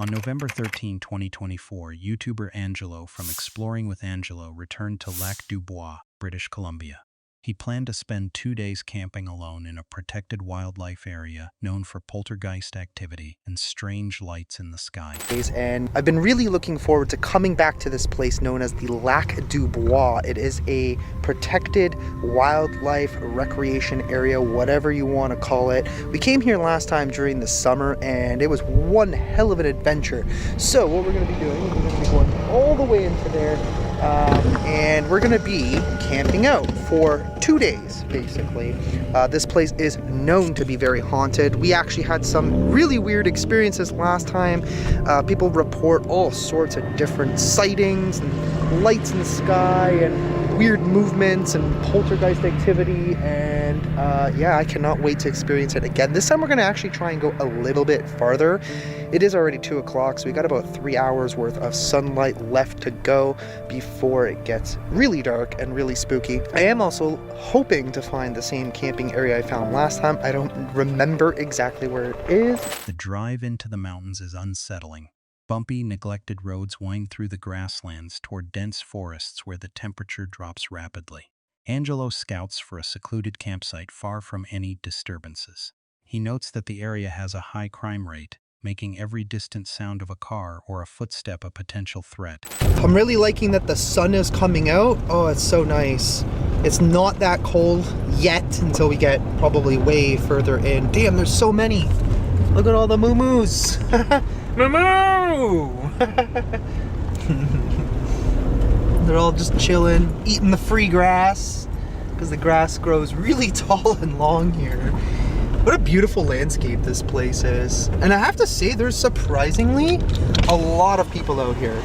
On November 13, 2024, YouTuber Angelo from Exploring with Angelo returned to Lac Dubois, British Columbia. He planned to spend 2 days camping alone in a protected wildlife area known for poltergeist activity and strange lights in the sky. And I've been really looking forward to coming back to this place known as the Lac Dubois. It is a protected wildlife recreation area, whatever you want to call it. We came here last time during the summer and it was one hell of an adventure. So what we're going to be doing is we're going to be going all the way into there and we're going to be camping out for 2 days, basically. This place is known to be very haunted. We actually had some really weird experiences last time. People report all sorts of different sightings and lights in the sky and weird movements and poltergeist activity, and yeah, I cannot wait to experience it again. This time we're going to actually try and go a little bit farther. It is already 2 o'clock, so we got about 3 hours worth of sunlight left to go before it gets really dark and really spooky. I am also hoping to find the same camping area I found last time. I don't remember exactly where it is. The drive into the mountains is unsettling. Bumpy, neglected roads wind through the grasslands toward dense forests where the temperature drops rapidly. Angelo scouts for a secluded campsite far from any disturbances. He notes that the area has a high crime rate, making every distant sound of a car or a footstep a potential threat. I'm really liking that the sun is coming out. Oh, it's so nice. It's not that cold yet until we get probably way further in. Damn, there's so many. Look at all the moo-moos. Moo-moo! They're all just chilling, eating the free grass, because the grass grows really tall and long here. What a beautiful landscape this place is. And I have to say, there's surprisingly a lot of people out here.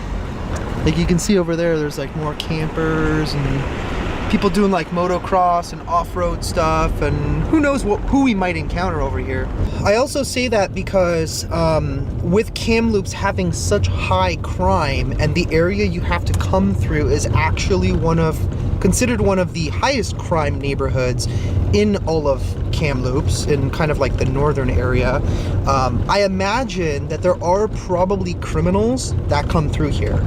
Like you can see over there, there's like more campers and people doing like motocross and off-road stuff, and who knows who we might encounter over here. I also say that because with Kamloops having such high crime, and the area you have to come through is actually considered one of the highest crime neighborhoods in all of Kamloops, in kind of like the northern area. I imagine that there are probably criminals that come through here.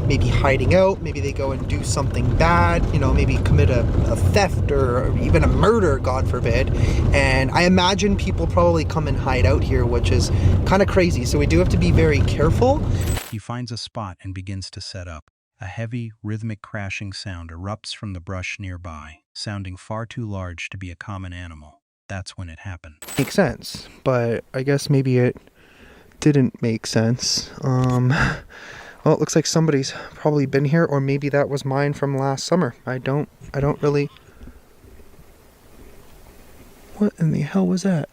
Maybe hiding out, maybe they go and do something bad, you know, maybe commit a theft or even a murder, God forbid. And I imagine people probably come and hide out here, which is kind of crazy. So we do have to be very careful. He finds a spot and begins to set up. A heavy, rhythmic crashing sound erupts from the brush nearby, sounding far too large to be a common animal. That's when it happened. Makes sense, but I guess maybe it didn't make sense. Well, it looks like somebody's probably been here, or maybe that was mine from last summer. I don't really... What in the hell was that?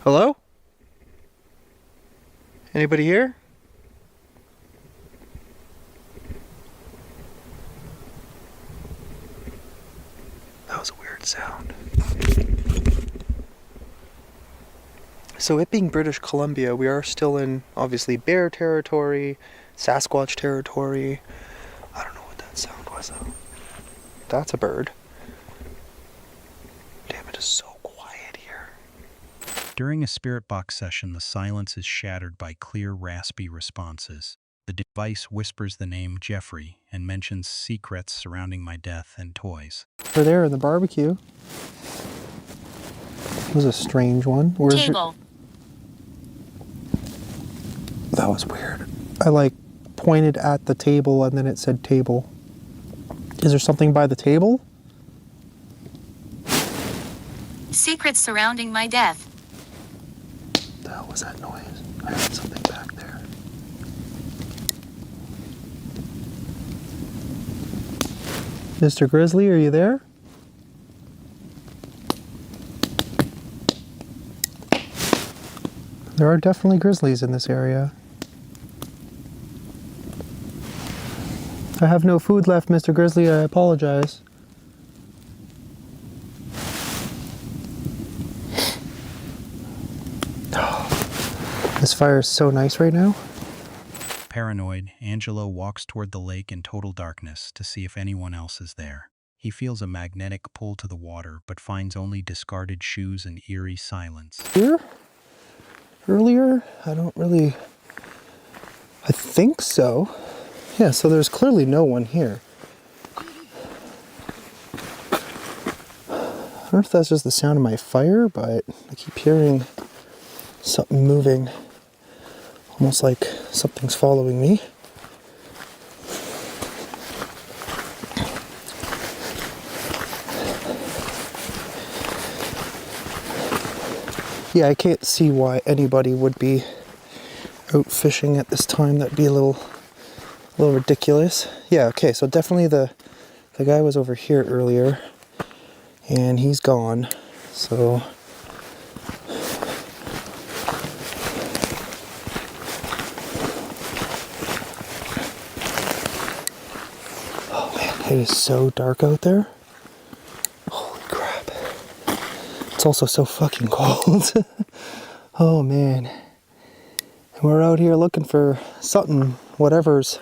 Hello? Anybody here? That was a weird sound. So it being British Columbia, we are still in, obviously, bear territory, Sasquatch territory. I don't know what that sound was, though. That's a bird. Damn, it is so quiet here. During a spirit box session, the silence is shattered by clear, raspy responses. The device whispers the name Jeffrey and mentions secrets surrounding my death and toys. Over there in the barbecue. It was a strange one. Where's Table. That was weird. I pointed at the table and then it said table. Is there something by the table? Secrets surrounding my death. What the hell was that noise? I heard something back there. Mr. Grizzly, are you there? There are definitely grizzlies in this area. I have no food left, Mr. Grizzly. I apologize. This fire is so nice right now. Paranoid, Angelo walks toward the lake in total darkness to see if anyone else is there. He feels a magnetic pull to the water, but finds only discarded shoes and eerie silence. Here? Earlier? I think so. Yeah, so there's clearly no one here. I don't know if that's just the sound of my fire, but I keep hearing something moving. Almost like something's following me. Yeah, I can't see why anybody would be out fishing at this time. That'd be a little ridiculous. Yeah, okay, so definitely the guy was over here earlier, and he's gone. So oh man, it is so dark out there. Holy crap. It's also so fucking cold. Oh man. And we're out here looking for something, whatever's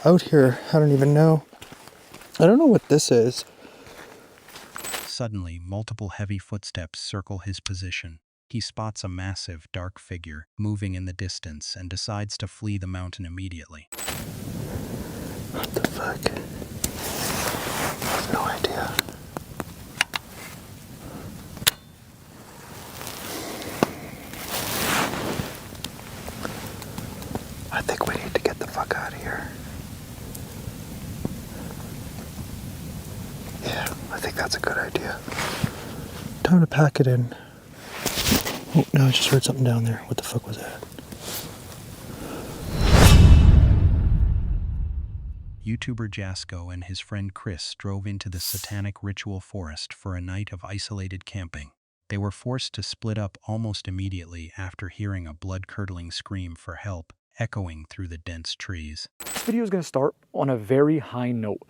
out here. I don't even know. I don't know what this is. Suddenly, multiple heavy footsteps circle his position. He spots a massive, dark figure moving in the distance and decides to flee the mountain immediately. What the fuck? I have no idea. I think we need to get the fuck out of here. Yeah, I think that's a good idea. Time to pack it in. Oh, no, I just heard something down there. What the fuck was that? YouTuber Jasko and his friend Chris drove into the Satanic ritual forest for a night of isolated camping. They were forced to split up almost immediately after hearing a blood-curdling scream for help echoing through the dense trees. This video is going to start on a very high note.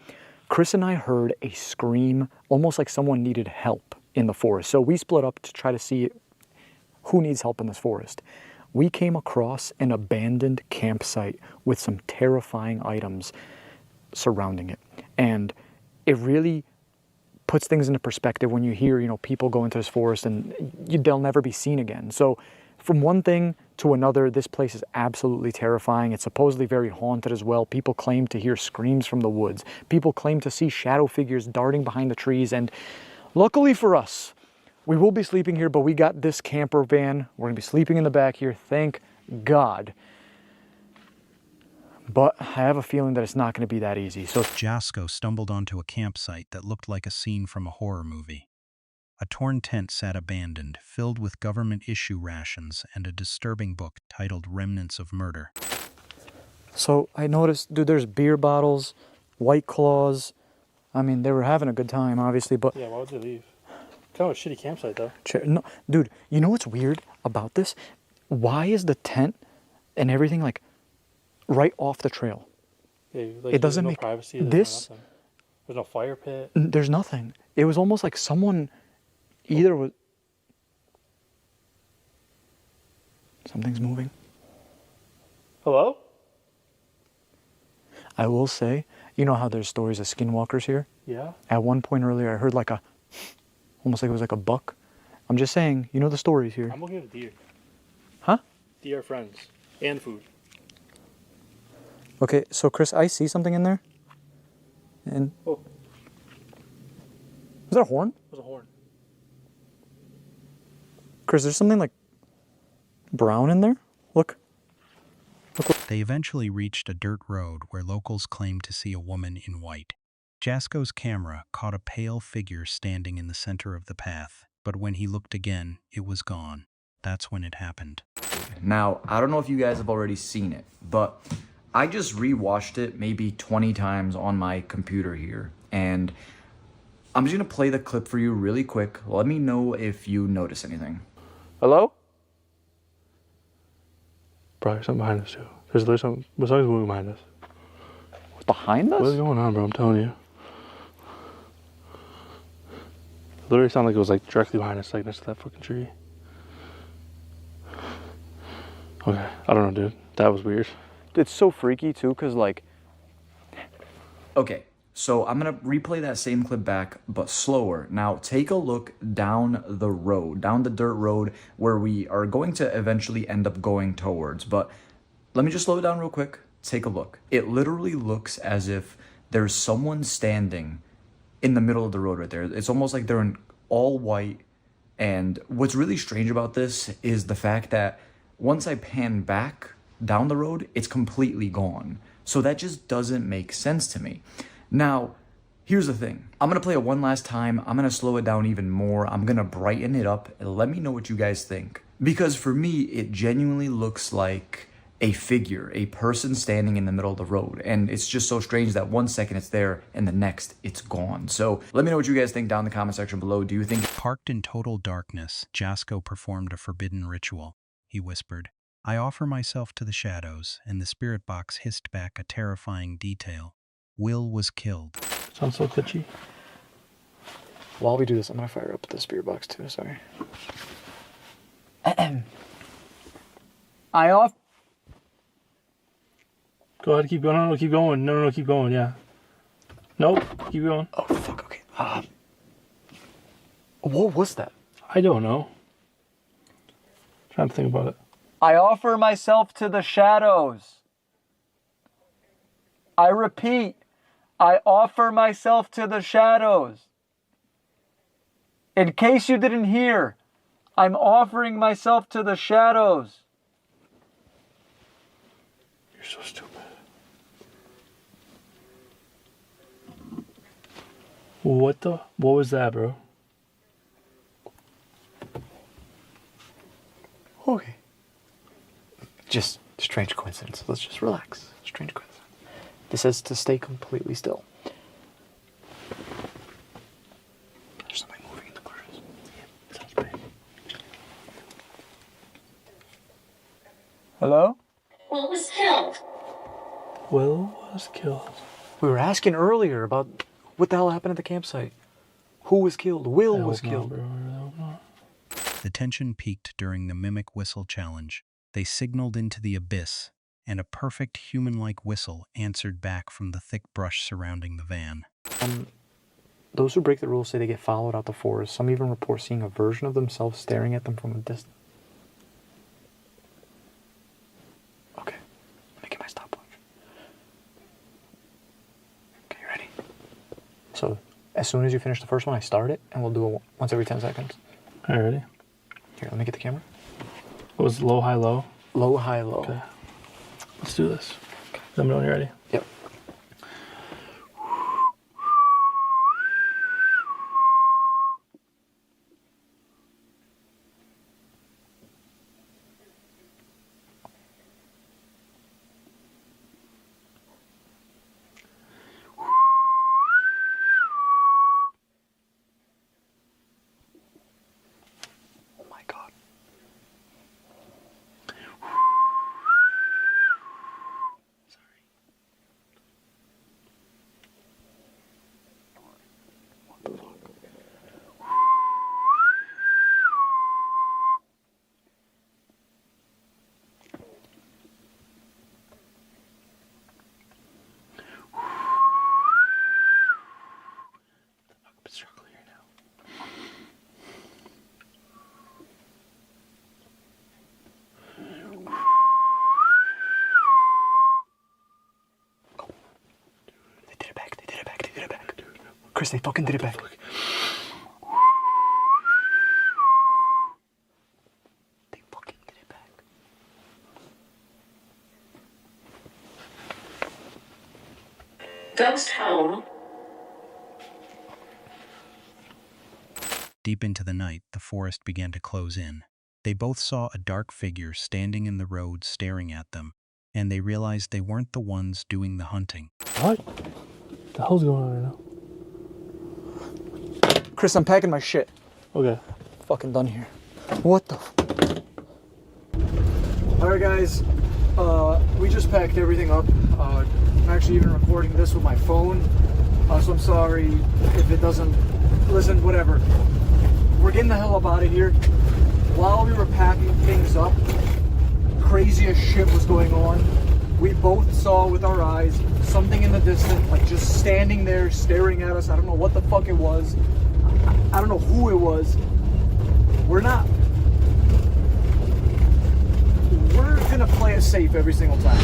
Chris and I heard a scream, almost like someone needed help in the forest. So we split up to try to see who needs help in this forest. We came across an abandoned campsite with some terrifying items surrounding it. And it really puts things into perspective when you hear, people go into this forest and they'll never be seen again. So from one thing to another, this place is absolutely terrifying. It's supposedly very haunted as well. People claim to hear screams from the woods. People claim to see shadow figures darting behind the trees. And luckily for us, we will be sleeping here, but we got this camper van. We're going to be sleeping in the back here. Thank God. But I have a feeling that it's not going to be that easy. So Jasko stumbled onto a campsite that looked like a scene from a horror movie. A torn tent sat abandoned, filled with government-issue rations and a disturbing book titled Remnants of Murder. So I noticed, dude, there's beer bottles, White Claws. I mean, they were having a good time, obviously, but... Yeah, why would they leave? Kind of a shitty campsite, though. No, dude, you know what's weird about this? Why is the tent and everything, like, right off the trail? Yeah, it doesn't no make... privacy. This... There's no fire pit. There's nothing. It was almost like someone either was... Something's moving. Hello? I will say, you know how there's stories of skinwalkers here? Yeah. At one point earlier, I heard like a... Almost like it was like a buck. I'm just saying, you know the stories here. I'm looking at deer. Huh? Deer are friends. And food. Okay, so Chris, I see something in there. And... Oh. Was that a horn? It was a horn. Chris, there's something like brown in there? Look. They eventually reached a dirt road where locals claimed to see a woman in white. Jasko's camera caught a pale figure standing in the center of the path, but when he looked again, it was gone. That's when it happened. Now, I don't know if you guys have already seen it, but I just rewatched it maybe 20 times on my computer here, and I'm just gonna play the clip for you really quick. Let me know if you notice anything. Hello? Bro, there's something behind us, too. There's something moving behind us. What's behind us? What's going on, bro? I'm telling you. It literally sounded like it was like directly behind us, like next to that fucking tree. Okay, I don't know, dude. That was weird. it's so freaky too, because like, Okay, so I'm gonna replay that same clip back, but slower. Now take a look down the road, down the dirt road where we are going to eventually end up going towards. But let me just slow it down real quick. Take a look. It literally looks as if there's someone standing in the middle of the road right there. It's almost like they're in all white. And what's really strange about this is the fact that once I pan back down the road, it's completely gone. So that just doesn't make sense to me. Now, here's the thing. I'm gonna play it one last time. I'm gonna slow it down even more. I'm gonna brighten it up and let me know what you guys think. Because for me, it genuinely looks like a figure, a person standing in the middle of the road. And it's just so strange that 1 second it's there and the next it's gone. So let me know what you guys think down in the comment section below. Do you think... Parked in total darkness, Jasko performed a forbidden ritual. He whispered, "I offer myself to the shadows," and the spirit box hissed back a terrifying detail. Will was killed. Sounds so glitchy. while we do this, I'm gonna fire up the spirit box too. Sorry. I off. Go ahead, keep going. No, keep going. No, keep going. Yeah. Nope, keep going. Oh fuck. Okay. What was that? I don't know. Trying to think about it. I offer myself to the shadows. I repeat, I offer myself to the shadows. In case you didn't hear, I'm offering myself to the shadows. You're so stupid. What was that, bro? Okay. Just strange coincidence. Let's just relax. Strange coincidence. This says to stay completely still. There's something moving in the bushes. Yeah, sounds big. Hello? Will was killed. Will was killed. We were asking earlier about what the hell happened at the campsite. Who was killed? Will was killed. The tension peaked during the mimic whistle challenge. They signaled into the abyss, and a perfect human-like whistle answered back from the thick brush surrounding the van. Those who break the rules say they get followed out the forest. Some even report seeing a version of themselves staring at them from a distance. Okay, let me get my stopwatch. Okay, you ready? So, as soon as you finish the first one, I start it, and we'll do it once every 10 seconds. All right, ready? Here, let me get the camera. What was low, high, low? Low, high, low. Okay. Let's do this. Let me know when you're ready. Yep. Oh my God. Struggle here now. They did it back. They did it back. They did it back. Chris, they fucking did it back. They fucking did it back. Ghost home. Deep into the night, the forest began to close in. They both saw a dark figure standing in the road staring at them, and they realized they weren't the ones doing the hunting. What the hell's going on right now? Chris, I'm packing my shit. Okay. Fucking done here. What the Alright guys, we just packed everything up. I'm actually even recording this with my phone, so I'm sorry if it doesn't, listen, whatever. We're getting the hell up out of here. While we were packing things up, crazy as shit was going on. We both saw with our eyes something in the distance, like just standing there staring at us. I don't know what the fuck it was. I don't know who it was. We're gonna play it safe every single time.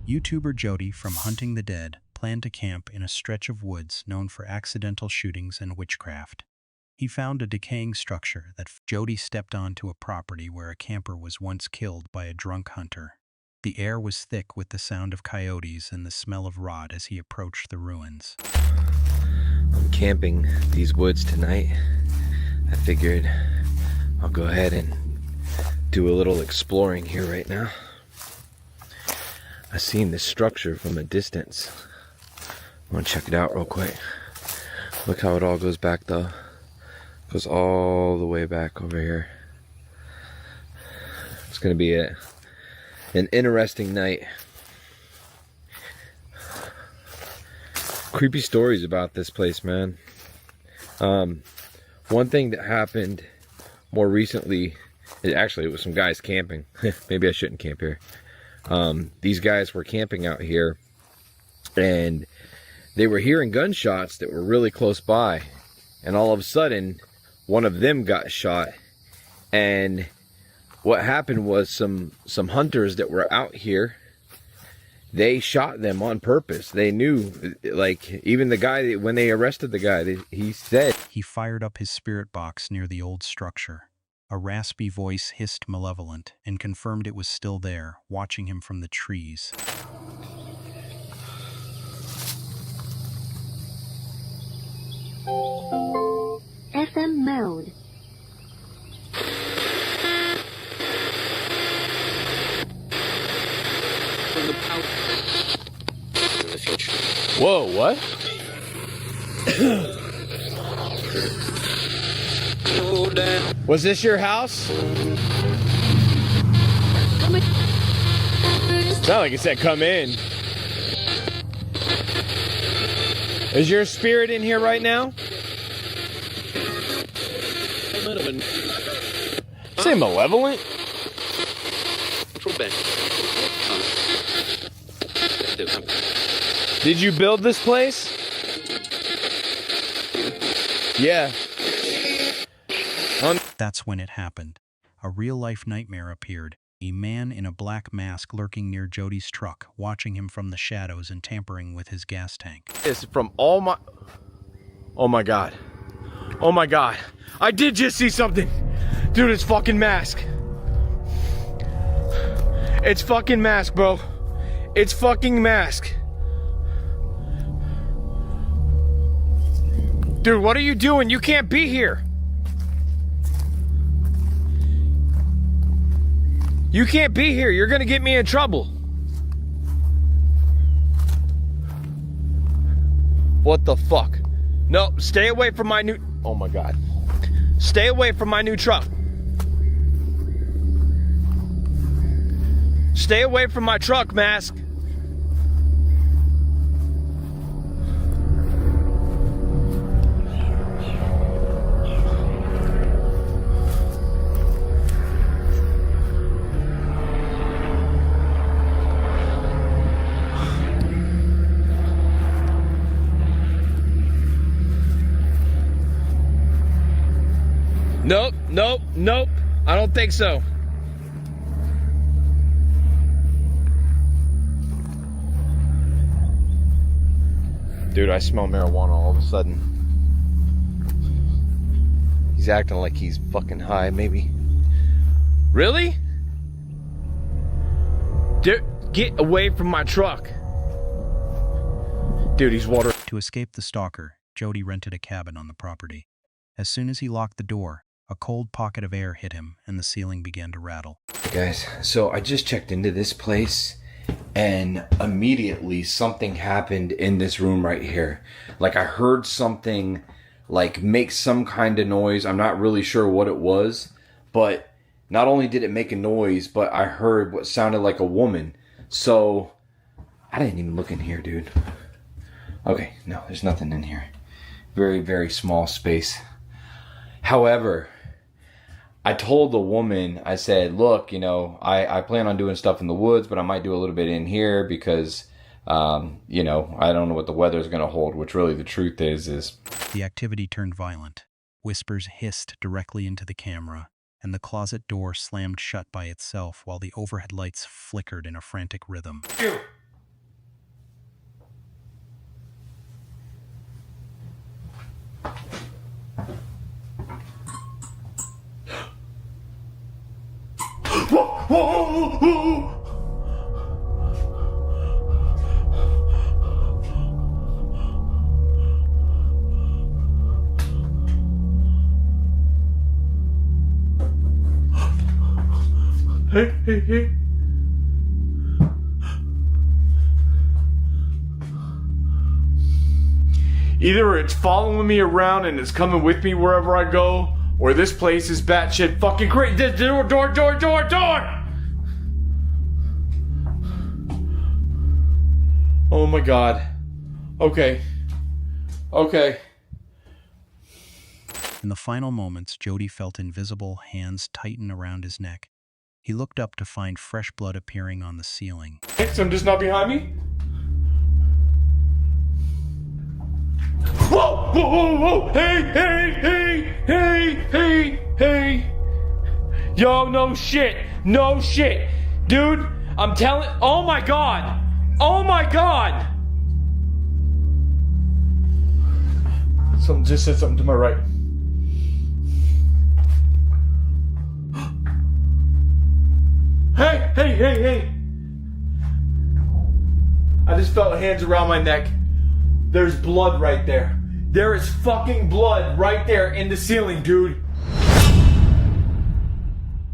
YouTuber Jody from Hunting the Dead planned to camp in a stretch of woods known for accidental shootings and witchcraft. He found a decaying structure that Jody stepped onto a property where a camper was once killed by a drunk hunter. The air was thick with the sound of coyotes and the smell of rot as he approached the ruins. I'm camping these woods tonight. I figured I'll go ahead and do a little exploring here right now. I seen this structure from a distance. I want to check it out real quick. Look how it all goes back though. Goes all the way back over here. It's gonna be an interesting night. Creepy stories about this place, man. One thing that happened more recently, it was some guys camping. Maybe I shouldn't camp here. These guys were camping out here and they were hearing gunshots that were really close by, and all of a sudden one of them got shot. And what happened was some hunters that were out here, they shot them on purpose. They knew, like, even the guy, when they arrested the guy, he said He fired up his spirit box near the old structure. A raspy voice hissed malevolent and confirmed it was still there, watching him from the trees. FM mode. whoa, what? Was this your house? Sound like it said come in. Is your spirit in here right now? Say malevolent? Did you build this place? Yeah. That's when it happened. A real-life nightmare appeared. A man in a black mask lurking near Jody's truck, watching him from the shadows and tampering with his gas tank. It's from all my... Oh my god. Oh my god. I did just see something. Dude, it's fucking mask. It's fucking mask, bro. It's fucking mask. Dude, what are you doing? You can't be here. You can't be here. You're gonna get me in trouble. What the fuck? No, stay away from my new... Oh my god. Stay away from my new truck. Stay away from my truck, mask. Nope, nope, nope. I don't think so. Dude, I smell marijuana all of a sudden. He's acting like he's fucking high, maybe. Really? Dude, get away from my truck. Dude, he's watering. To escape the stalker, Jody rented a cabin on the property. As soon as he locked the door, a cold pocket of air hit him and the ceiling began to rattle. Guys, so I just checked into this place and immediately something happened in this room right here. Like I heard something like make some kind of noise. I'm not really sure what it was, but not only did it make a noise, but I heard what sounded like a woman. So I didn't even look in here, dude. Okay, no, there's nothing in here. Very, very small space. However, I told the woman, I said, look, you know, I plan on doing stuff in the woods, but I might do a little bit in here because, you know, I don't know what the weather's going to hold, which really the truth is. The activity turned violent. Whispers hissed directly into the camera, and the closet door slammed shut by itself while the overhead lights flickered in a frantic rhythm. Hey. Either it's following me around and it's coming with me wherever I go, or this place is batshit fucking crazy. Door! Oh my god. Okay. In the final moments, Jody felt invisible hands tighten around his neck. He looked up to find fresh blood appearing on the ceiling. Some just not behind me? Whoa! Hey! Yo, no shit! Dude, I'm telling. Oh my god! Someone just said something to my right. Hey! I just felt hands around my neck. There's blood right there. There is fucking blood right there in the ceiling, dude.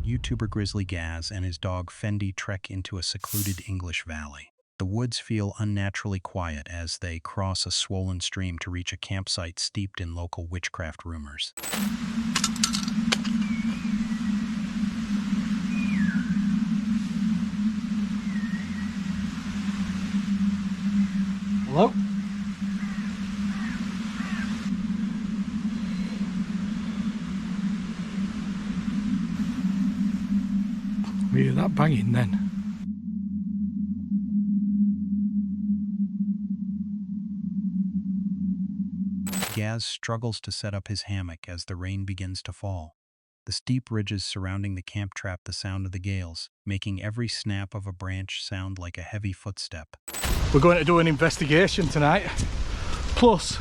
YouTuber Grizzly Gaz and his dog Fendi trek into a secluded English valley. The woods feel unnaturally quiet as they cross a swollen stream to reach a campsite steeped in local witchcraft rumors. Hello? We hear that banging then. Gaz struggles to set up his hammock as the rain begins to fall. The steep ridges surrounding the camp trap the sound of the gales, making every snap of a branch sound like a heavy footstep. We're going to do an investigation tonight. Plus,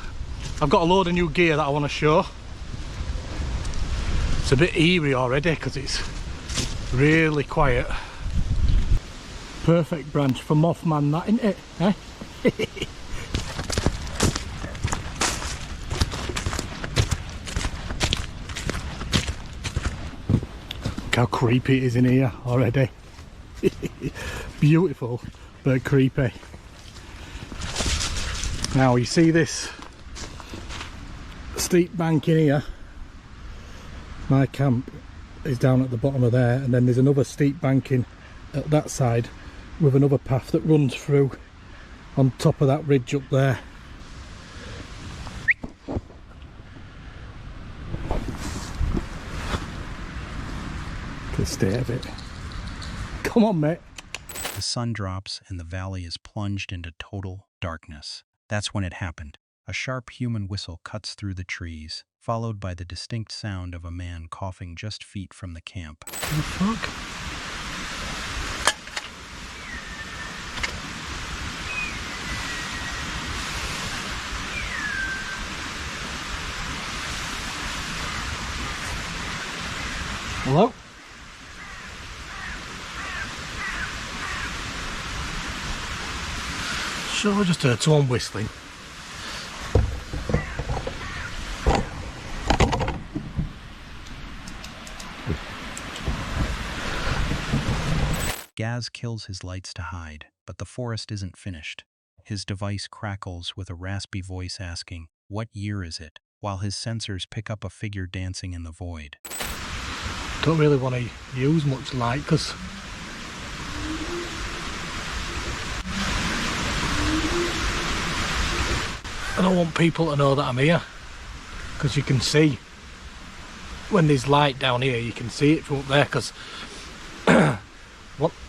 I've got a load of new gear that I want to show. It's a bit eerie already because it's really quiet. Perfect branch for Mothman, that, isn't it? Eh? Look how creepy it is in here already. Beautiful, but creepy. Now you see this steep bank in here. My camp is down at the bottom of there, and then there's another steep banking at that side with another path that runs through on top of that ridge up there. The state of it. Come on, mate. The sun drops and the valley is plunged into total darkness. That's when it happened. A sharp human whistle cuts through the trees, followed by the distinct sound of a man coughing just feet from the camp. What the fuck? Hello? Sure, I just heard someone whistling. Gaz kills his lights to hide, but the forest isn't finished. His device crackles with a raspy voice asking, "What year is it?" while his sensors pick up a figure dancing in the void. Don't really want to use much light because I don't want people to know that I'm here, because you can see when there's light down here, you can see it from up there, because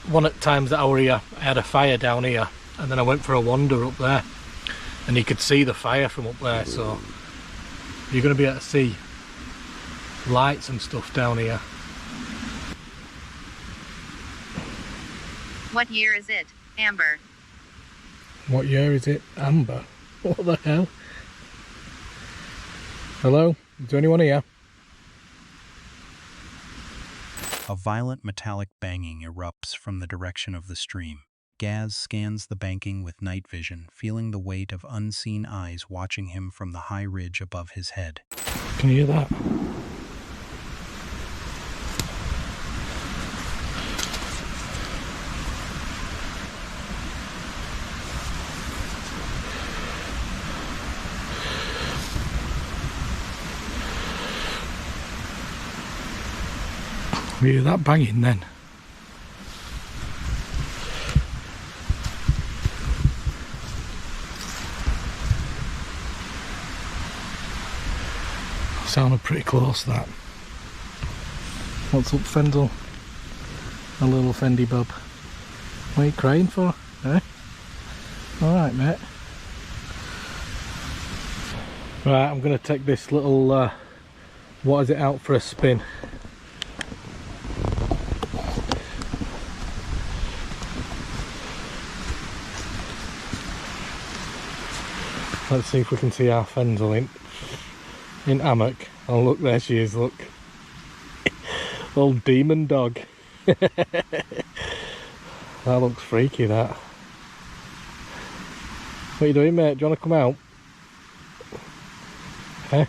one at times that I were here, I had a fire down here, and then I went for a wander up there, and you could see the fire from up there, so you're going to be able to see lights and stuff down here. What year is it, Amber? What year is it? Amber? What the hell? Hello? Is there anyone here? A violent metallic banging erupts from the direction of the stream. Gaz scans the banking with night vision, feeling the weight of unseen eyes watching him from the high ridge above his head. Can you hear that? You hear that banging then? Sounded pretty close, that. What's up, Fendel? A little Fendi bub. What are you crying for? Eh? Alright, mate. Right, I'm going to take this little, what is it, out for a spin. Let's see if we can see our Fendel in hammock. Oh look, there she is, look. Old demon dog. That looks freaky, that. What are you doing, mate? Do you want to come out? Eh?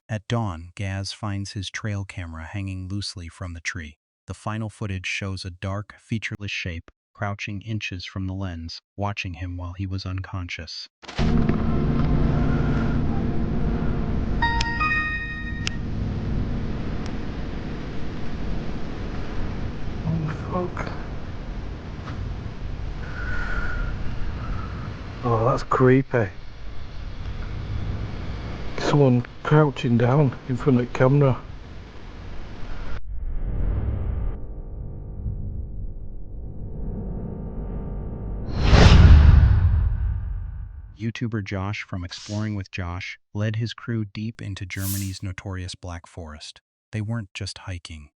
At dawn, Gaz finds his trail camera hanging loosely from the tree. The final footage shows a dark, featureless shape crouching inches from the lens, watching him while he was unconscious. Oh, that's creepy. Someone crouching down in front of the camera. YouTuber Josh from Exploring with Josh led his crew deep into Germany's notorious Black Forest. They weren't just hiking.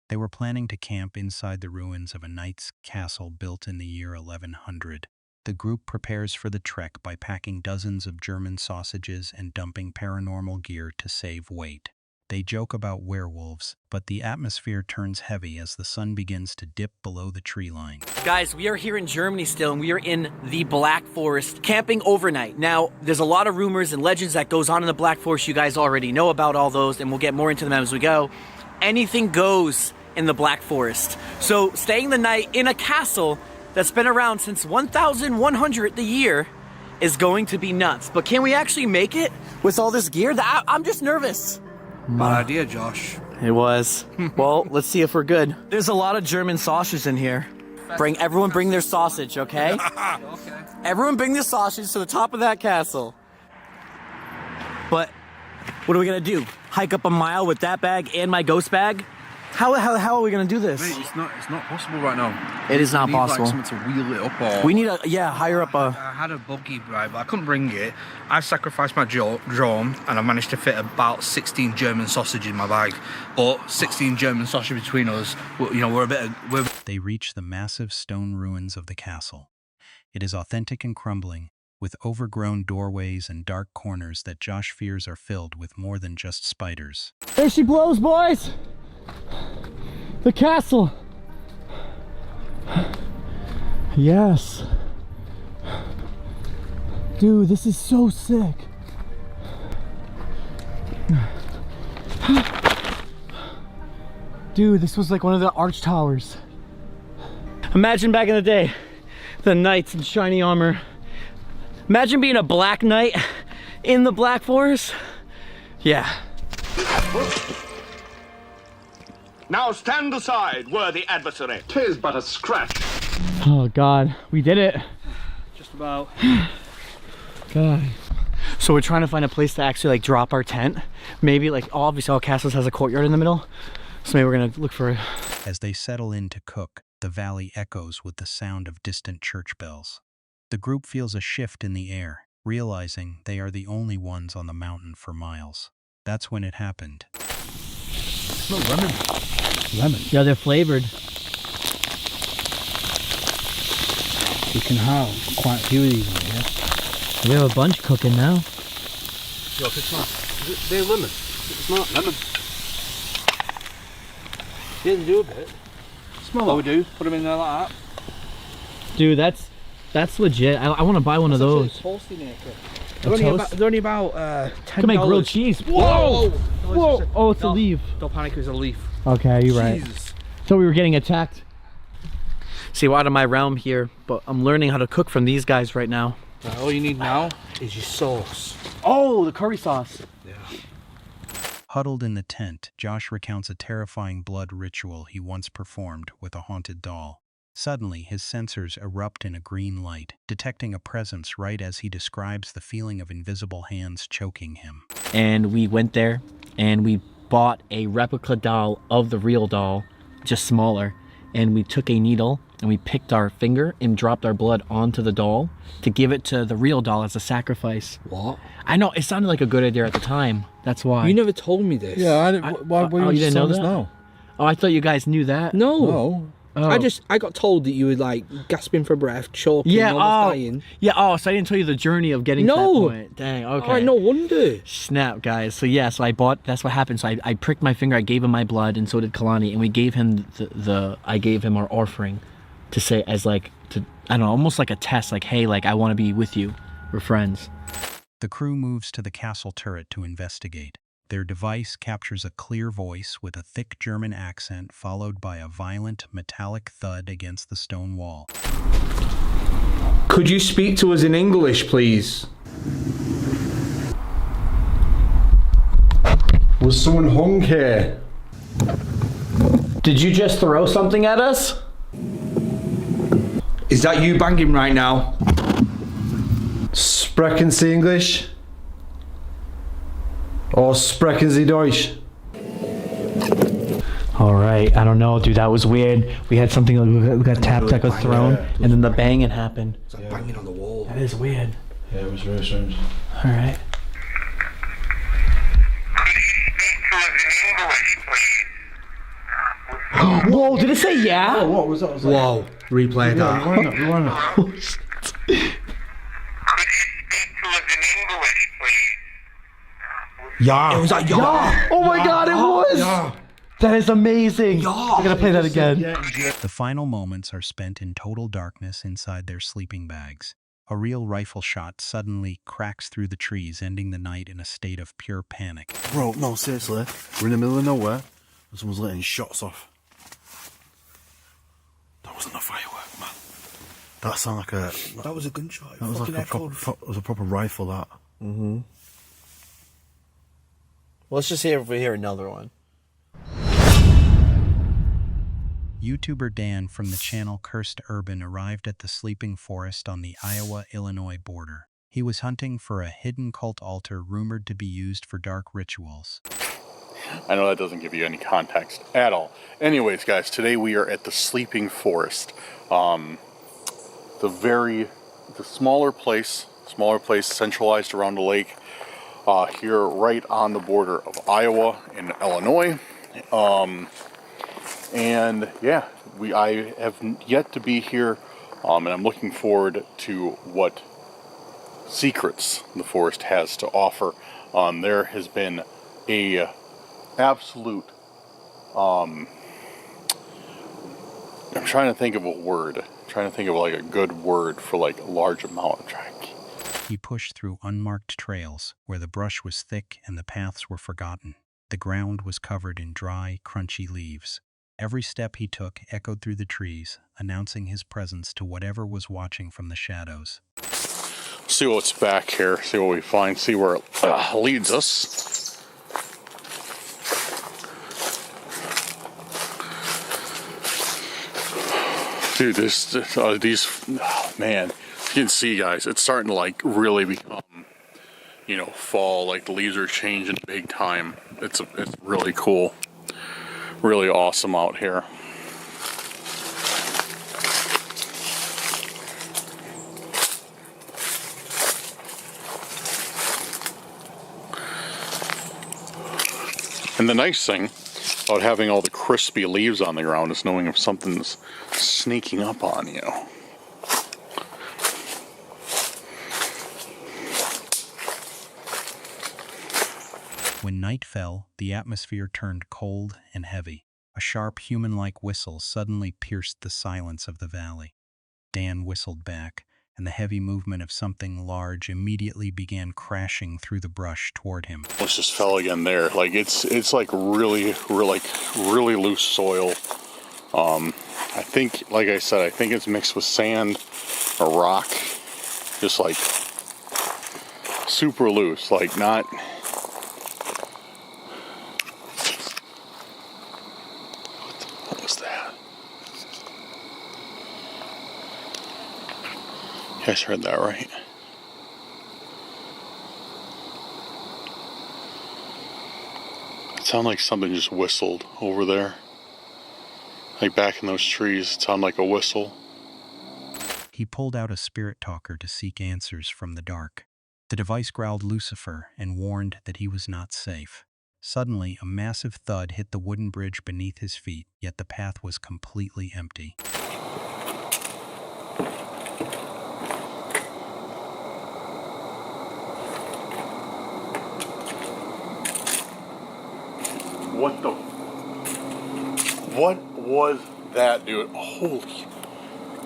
They were planning to camp inside the ruins of a knight's castle built in the year 1100. The group prepares for the trek by packing dozens of German sausages and dumping paranormal gear to save weight. They joke about werewolves, but the atmosphere turns heavy as the sun begins to dip below the tree line. Guys, we are here in Germany still, and we are in the Black Forest, camping overnight. Now, there's a lot of rumors and legends that goes on in the Black Forest. You guys already know about all those, and we'll get more into them as we go. Anything goes in the Black Forest. So, staying the night in a castle that's been around since 1100 the year is going to be nuts. But can we actually make it with all this gear? I'm just nervous. Bad idea, Josh. It was. Well, let's see if we're good. There's a lot of German sausages in here. Everyone bring their sausage, okay? Okay. Everyone bring their sausage to the top of that castle. But what are we gonna do? Hike up a mile with that bag and my ghost bag? How are we gonna do this? Mate, it's not possible right now. It is not We need, possible. like, something to wheel it up, or We need higher up a. I had a buggy, right, but I couldn't bring it. I sacrificed my drone, and I managed to fit about 16 German sausages in my bag. But 16 German sausages between us, They reach the massive stone ruins of the castle. It is authentic and crumbling, with overgrown doorways and dark corners that Josh fears are filled with more than just spiders. There she blows, boys! The castle! Yes! Dude, this is so sick! Dude, this was like one of the arch towers. Imagine back in the day, the knights in shiny armor. Imagine being a black knight in the Black Forest. Yeah. Now stand aside, worthy adversary. 'Tis but a scratch. Oh God, we did it. just about. God. So we're trying to find a place to actually like drop our tent. Maybe like, obviously all castles has a courtyard in the middle. So maybe we're gonna look for it. As they settle in to cook, the valley echoes with the sound of distant church bells. The group feels a shift in the air, realizing they are the only ones on the mountain for miles. That's when it happened. No, lemon. Lemon. Yeah, they're flavored. You can have quite a few of these in here. We have a bunch cooking now. Yo, it's not. They're lemon. It's not lemon. Yeah, they do a bit. Smell what we do. Put them in there like that. Dude, that's legit. I want to buy one of those. They're only about $10. Can make grilled cheese. Whoa! Whoa! Oh, it's a leaf. Don't panic, it was a leaf. Okay, you're right. Jesus. So we were getting attacked. See, we're out of my realm here, but I'm learning how to cook from these guys right now. All you need now is your sauce. Oh, the curry sauce. Yeah. Huddled in the tent, Josh recounts a terrifying blood ritual he once performed with a haunted doll. Suddenly, his sensors erupt in a green light, detecting a presence right as he describes the feeling of invisible hands choking him. And we went there and we bought a replica doll of the real doll, just smaller. And we took a needle and we picked our finger and dropped our blood onto the doll to give it to the real doll as a sacrifice. What? I know, it sounded like a good idea at the time. That's why. You never told me this. Yeah, I didn't. Why were you didn't know that? now? Oh, I thought you guys knew that. No. Oh. I got told that you were like gasping for breath, choking, Yeah, almost dying. Yeah, oh, so I didn't tell you the journey of getting to that point. Dang, okay. Oh, no wonder. Snap, guys. So yeah, so I bought, that's what happened. So I pricked my finger, I gave him my blood, and so did Kalani, and we gave him I gave him our offering to say, as like, to, I don't know, almost like a test, like, hey, like, I want to be with you. We're friends. The crew moves to the castle turret to investigate. Their device captures a clear voice with a thick German accent followed by a violent metallic thud against the stone wall. Could you speak to us in English, please? Was someone hung here? Did you just throw something at us? Is that you banging right now? Sprechen Sie English? Or sprechen Sie Deutsch? All right, I don't know, dude, that was weird. We had something, we got tapped like a throne, and then the banging happened. It's like banging on the wall. That is weird. Yeah, it was very strange. All right. Whoa, did it say yeah? Oh, what was that? Whoa, replay that. Rewind it. Yeah. It was like yeah. Oh my god, it was! Yeah. That is amazing. I'm gonna play that again. The final moments are spent in total darkness inside their sleeping bags. A real rifle shot suddenly cracks through the trees, ending the night in a state of pure panic. Bro, no, seriously. We're in the middle of nowhere and someone's letting shots off. That wasn't a firework, man. That sounded like a... That was a gunshot. That was like it was a proper rifle, that. Mm-hmm. Well, let's just see if we hear another one. YouTuber Dan from the channel Cursed Urban arrived at the sleeping forest on the Iowa-Illinois border. He was hunting for a hidden cult altar rumored to be used for dark rituals. I know that doesn't give you any context at all. Anyways, guys, today we are at the sleeping forest. The smaller place centralized around the lake. Here right on the border of Iowa and Illinois. And yeah, I have yet to be here, and I'm looking forward to what secrets the forest has to offer. There has been a absolute, I'm trying to think of a word, like a good word for like a large amount of tracking. He pushed through unmarked trails where the brush was thick and the paths were forgotten. The ground was covered in dry, crunchy leaves. Every step he took echoed through the trees, announcing his presence to whatever was watching from the shadows. See what's back here, see what we find, see where it leads us. Dude, these, oh man, you can see, guys, it's starting to like really become you know, fall. Like the leaves are changing big time. It's really cool, really awesome out here. And the nice thing about having all the crispy leaves on the ground is knowing if something's sneaking up on you. When night fell, the atmosphere turned cold and heavy. A sharp human-like whistle suddenly pierced the silence of the valley. Dan whistled back, and the heavy movement of something large immediately began crashing through the brush toward him. Let's just fell again there. Like it's like really loose soil. I think, like I said, I think it's mixed with sand or rock. Just like super loose, like not. What was that? You guys heard that, right? It sounded like something just whistled over there. Like back in those trees, it sounded like a whistle. He pulled out a spirit talker to seek answers from the dark. The device growled Lucifer and warned that he was not safe. Suddenly, a massive thud hit the wooden bridge beneath his feet, yet the path was completely empty. What was that, dude? Holy.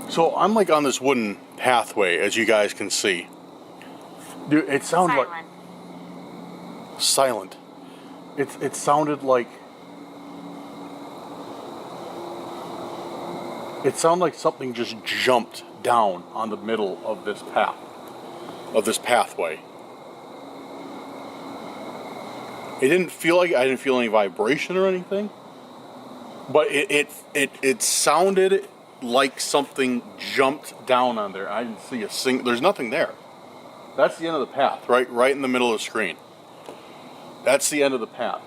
So I'm like on this wooden pathway, as you guys can see. Dude, it sounds like silent. It sounded like something just jumped down on the middle of this path, of this pathway. I didn't feel any vibration or anything, but it sounded like something jumped down on there. I didn't see a single. There's nothing there. That's the end of the path, right in the middle of the screen. That's the end of the path.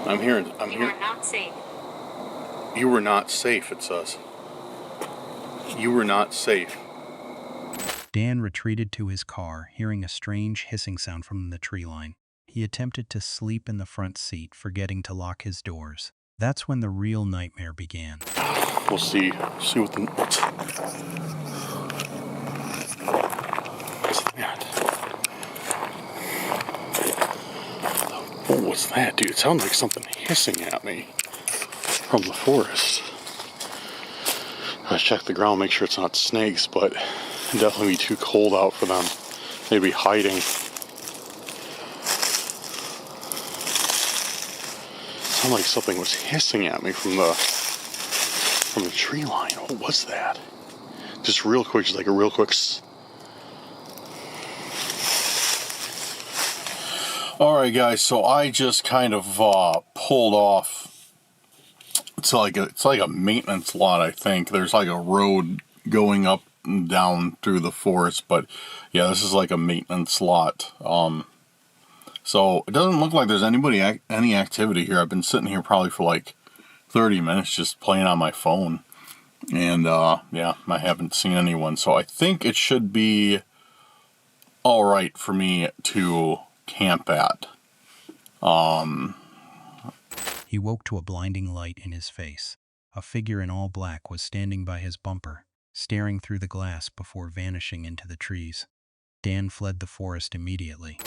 I'm hearing. You are not safe. You were not safe, it says. You were not safe. Dan retreated to his car, hearing a strange hissing sound from the tree line. He attempted to sleep in the front seat, forgetting to lock his doors. That's when the real nightmare began. We'll see what the... What's that? What was that, dude? It sounded like something hissing at me from the forest. I check the ground, make sure it's not snakes, but it'd definitely be too cold out for them. They'd be hiding. It sounded like something was hissing at me from the tree line. What was that? Just real quick, just like a real quick. All right, guys. So I just kind of pulled off. It's like a maintenance lot. I think there's like a road going up and down through the forest, but yeah, this is like a maintenance lot. So it doesn't look like there's any activity here. I've been sitting here probably for like 30 minutes just playing on my phone. And yeah, I haven't seen anyone. So I think it should be all right for me to camp at. He woke to a blinding light in his face. A figure in all black was standing by his bumper, staring through the glass before vanishing into the trees. Dan fled the forest immediately.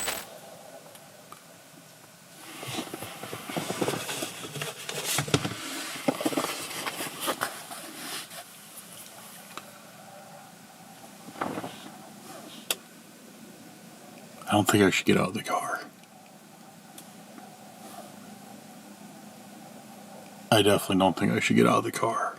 I don't think I should get out of the car. I definitely don't think I should get out of the car.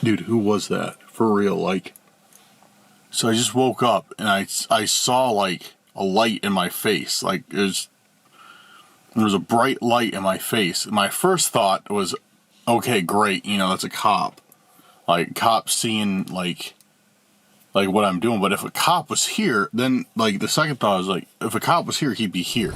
Dude, who was that? For real, like... So I just woke up and I saw like a light in my face. Like There was a bright light in my face. My first thought was, okay, great, you know, that's a cop. Like, cops seeing, like what I'm doing. But if a cop was here, then, like, the second thought was, like, if a cop was here, he'd be here.